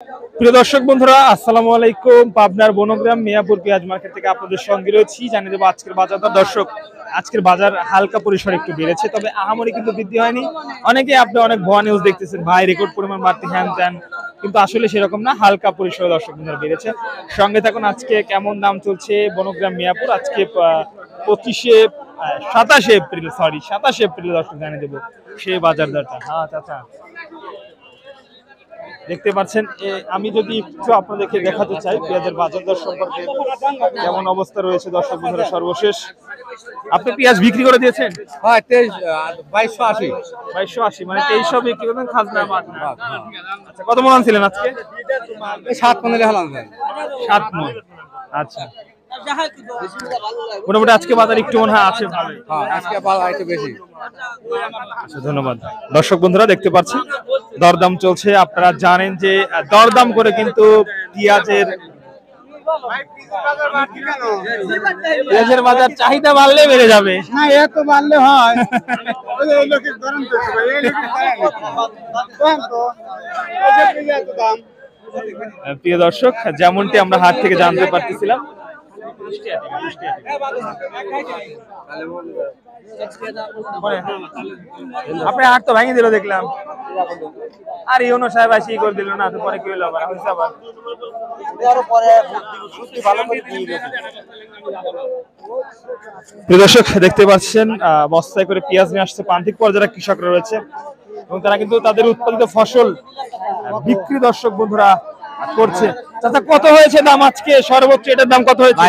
প্রিয় দর্শক বন্ধুরা, আসসালামু আলাইকুম। পাবনার বনগ্রাম মিয়াপুর পেঁয়াজ মার্কেট থেকে আপনাদের সঙ্গে রয়েছি। জানিয়ে দেবো আজকের বাজার দর। দর্শক, আজকের বাজার হালকা পরিসরে একটু বেড়েছে, তবে আহামরি কিন্তু বৃদ্ধি হয়নি। অনেকে আপনি অনেক ভুয়া নিউজ দেখতেছেন, ভাই রেকর্ড পরিমাণ বাড়তি হ্যান ত্যান, কিন্তু আসলে সেরকম না, হালকা পরিসরে দর্শক বন্ধুরা বেড়েছে। সঙ্গে থাকুন। আজকে কেমন দাম চলছে বনগ্রাম মিয়াপুর, আজকে 27 এপ্রিল দর্শক জানিয়ে দেবো সেই বাজার দরটা। হ্যাঁ চাচা, দেখতে পাচ্ছেন। আমি যদি একটু আপনাদেরকে দেখাতে চাই পেঁয়াজের বাজার দর সম্পর্কে কেমন অবস্থা রয়েছে দর্শক বন্ধুরা। সর্বশেষ আপনি পেঁয়াজ বিক্রি করে দিয়েছেন? হ্যাঁ 2280 2280, মানে 2300 বিক্রি করবেন, খাজনা বাদ না। আচ্ছা, কত মন আনছিলেন আজকে? 7 মনে হলাম 7 মন। আচ্ছা, মোটামুটি আজকে বাজার একটু মনে হয় আছে ভালো। হ্যাঁ আজকে পালা একটু বেশি। আচ্ছা, ধন্যবাদ। দর্শক বন্ধুরা দেখতে পাচ্ছেন দরদাম চলছে। আপনারা জানেন যে দরদাম করে কিন্তু পেঁয়াজের বাজার চাহিদা বাড়লে বেড়ে যাবে না, এত বাড়লে হয়। প্রিয় দর্শক, যেমনটি আমরা হাট থেকে জানতে পারতেছিলাম, আপনি হাট তো ভেঙে দিল দেখলাম। আর ইউনো সাহেব আসি করে দিল না, তো পরে কি হলো আবার? প্রিয় দর্শক দেখতে পাচ্ছেন বস্তায় করে পেঁয়াজ নিয়ে আসছে প্রান্তিক পর্যায়ে কৃষকরা রয়েছে, এবং তারা কিন্তু তাদের উৎপাদিত ফসল বিক্রি দর্শক বন্ধুরা করছে। চাচা, কত হয়েছে দাম আজকে সর্বোচ্চ? এটার দাম কত হয়েছে?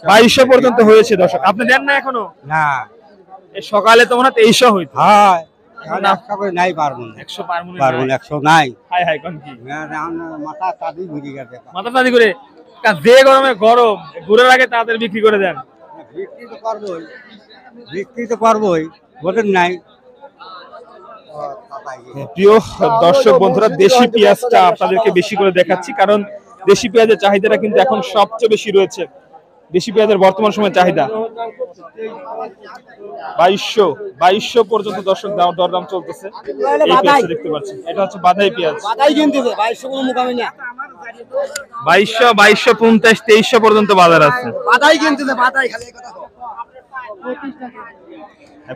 2200 পর্যন্ত হয়েছে দর্শক। আপনি দেন না এখনো? না, এই সকালে তো মনে হয় 2300 হইতো। হ্যাঁ এখন 100 করে নাই পারবো না। 100 পারবো না। 100 নাই। হাই হাই কোন কি মাথা কাঁদি ঘুরে গেছে। মাথা তাদি করে যে গরমে গরম ঘুরে লাগে তাদের বিক্রি করে দেন। বিক্রি তো করবোই, বোঝেন নাই। প্রিয় দর্শক বন্ধুরা, দেশি পেঁয়াজটা আপনাদেরকে বেশি করে দেখাচ্ছি, কারণ দেশি পেঁয়াজের চাহিদাটা কিন্তু এখন সবচেয়ে বেশি রয়েছে। দেশি পেঁয়াজের বর্তমান সময়ে চাহিদা 2200 পর্যন্ত দর্শক দরদাম চলতেছে। এই পেঁয়াজটা দেখতে পাচ্ছেন, এটা হচ্ছে বাধাই পেঁয়াজ। 2200, 2250, 2300 পর্যন্ত বাজার আছে।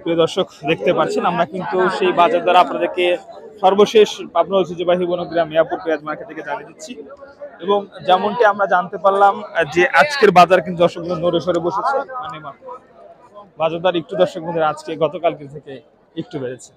প্রিয় দর্শক দেখতে পাচ্ছেন, আমরা কিন্তু সেই বাজার দ্বারা আপনাদেরকে সর্বশেষ পাবনা ঐতিহ্যবাহী বনগ্রাম মিয়াপুর পেঁয়াজ মার্কেট থেকে জানিয়ে দিচ্ছি। এবং যেমনটি আমরা জানতে পারলাম যে আজকের বাজার কিন্তু দর্শক নড়ে সরে বসেছে, মানে বাজার দর একটু দর্শক বন্ধুরা আজকে গতকালকে থেকে একটু বেড়েছে।